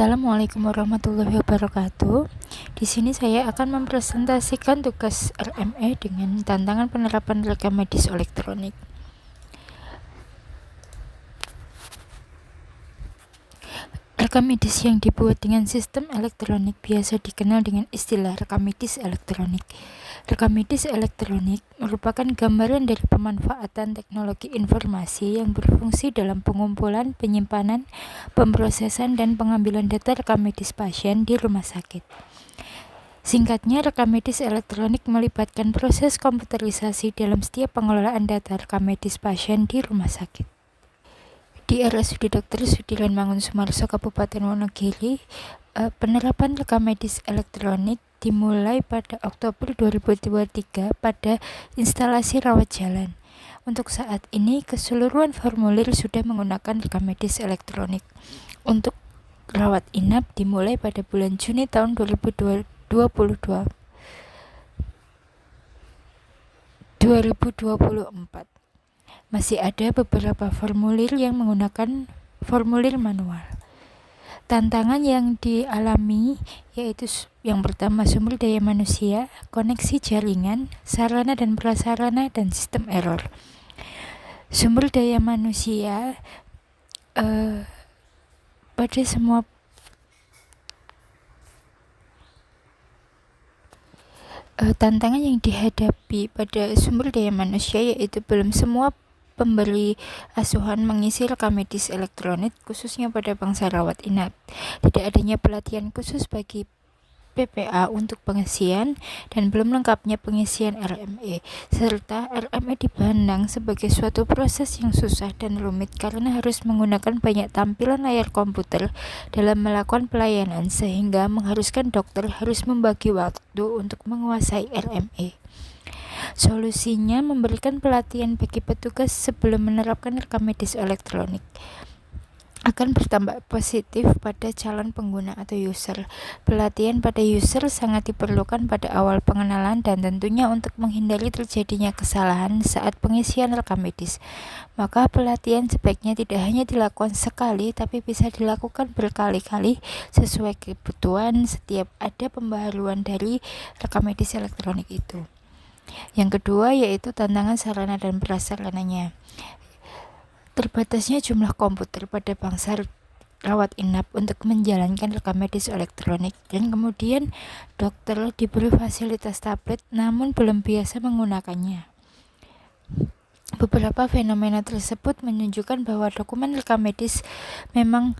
Assalamualaikum warahmatullahi wabarakatuh. Di sini saya akan mempresentasikan tugas RME dengan tantangan penerapan rekam medis elektronik. Rekam medis yang dibuat dengan sistem elektronik biasa dikenal dengan istilah rekam medis elektronik. Rekam medis elektronik merupakan gambaran dari pemanfaatan teknologi informasi yang berfungsi dalam pengumpulan, penyimpanan, pemrosesan, dan pengambilan data rekam medis pasien di rumah sakit. Singkatnya, rekam medis elektronik melibatkan proses komputerisasi dalam setiap pengelolaan data rekam medis pasien di rumah sakit. Di RSUD Dr. Sudiran Mangunsumarso, Kabupaten Wonogiri, penerapan rekam medis elektronik dimulai pada Oktober 2023 pada instalasi rawat jalan. Untuk saat ini, keseluruhan formulir sudah menggunakan rekam medis elektronik. Untuk rawat inap dimulai pada bulan Juni tahun 2024. Masih ada beberapa formulir yang menggunakan formulir manual. Tantangan yang dialami yaitu yang pertama, sumber daya manusia, koneksi jaringan, sarana dan prasarana, dan sistem error. Sumber daya manusia pada semua tantangan yang dihadapi pada sumber daya manusia yaitu belum semua pemberi asuhan mengisi rekam medis elektronik, khususnya pada bangsa rawat inap. Tidak adanya pelatihan khusus bagi PPA untuk pengisian, dan belum lengkapnya pengisian RME, serta RME dipandang sebagai suatu proses yang susah dan rumit karena harus menggunakan banyak tampilan layar komputer dalam melakukan pelayanan, sehingga mengharuskan dokter harus membagi waktu untuk menguasai RME. Solusinya memberikan pelatihan bagi petugas sebelum menerapkan rekam medis elektronik akan bertambah positif pada calon pengguna atau user. Pelatihan pada user sangat diperlukan pada awal pengenalan dan tentunya untuk menghindari terjadinya kesalahan saat pengisian rekam medis. Maka pelatihan sebaiknya tidak hanya dilakukan sekali, tapi bisa dilakukan berkali-kali sesuai kebutuhan setiap ada pembaharuan dari rekam medis elektronik itu. Yang kedua yaitu tantangan sarana dan prasarananya. Terbatasnya jumlah komputer pada bangsa rawat inap untuk menjalankan rekam medis elektronik, dan kemudian dokter diberi fasilitas tablet namun belum biasa menggunakannya. Beberapa fenomena tersebut menunjukkan bahwa dokumen rekam medis memang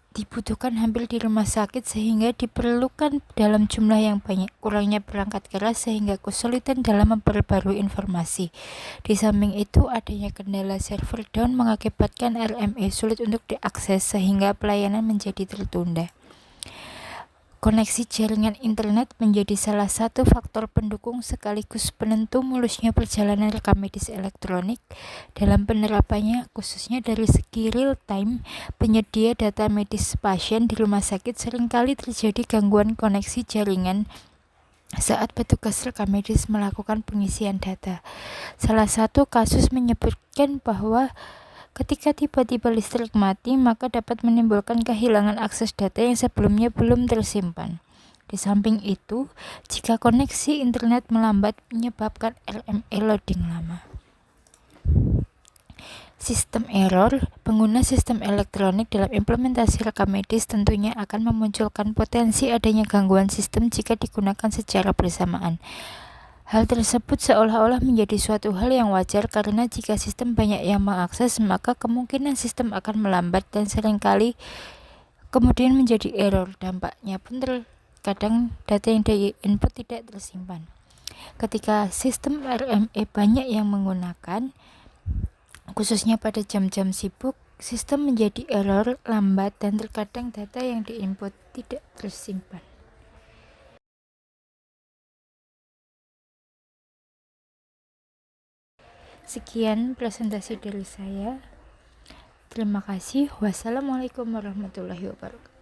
dibutuhkan hampir di rumah sakit sehingga diperlukan dalam jumlah yang banyak. Kurangnya perangkat keras sehingga kesulitan dalam memperbarui informasi. Di samping itu, adanya kendala server down mengakibatkan RME sulit untuk diakses sehingga pelayanan menjadi tertunda. Koneksi jaringan internet menjadi salah satu faktor pendukung sekaligus penentu mulusnya perjalanan rekam medis elektronik. Dalam penerapannya, khususnya dari segi real time, penyedia data medis pasien di rumah sakit seringkali terjadi gangguan koneksi jaringan saat petugas rekam medis melakukan pengisian data. Salah satu kasus menyebutkan bahwa ketika tiba-tiba listrik mati, maka dapat menimbulkan kehilangan akses data yang sebelumnya belum tersimpan. Di samping itu, jika koneksi internet melambat menyebabkan RME loading lama. Sistem error. Pengguna sistem elektronik dalam implementasi rekam medis tentunya akan memunculkan potensi adanya gangguan sistem jika digunakan secara bersamaan. Hal tersebut seolah-olah menjadi suatu hal yang wajar karena jika sistem banyak yang mengakses, maka kemungkinan sistem akan melambat dan seringkali kemudian menjadi error. Dampaknya pun terkadang data yang di-input tidak tersimpan. Ketika sistem RME banyak yang menggunakan, khususnya pada jam-jam sibuk, sistem menjadi error, lambat, dan terkadang data yang di-input tidak tersimpan. Sekian presentasi dari saya. Terima kasih. Wassalamualaikum warahmatullahi wabarakatuh.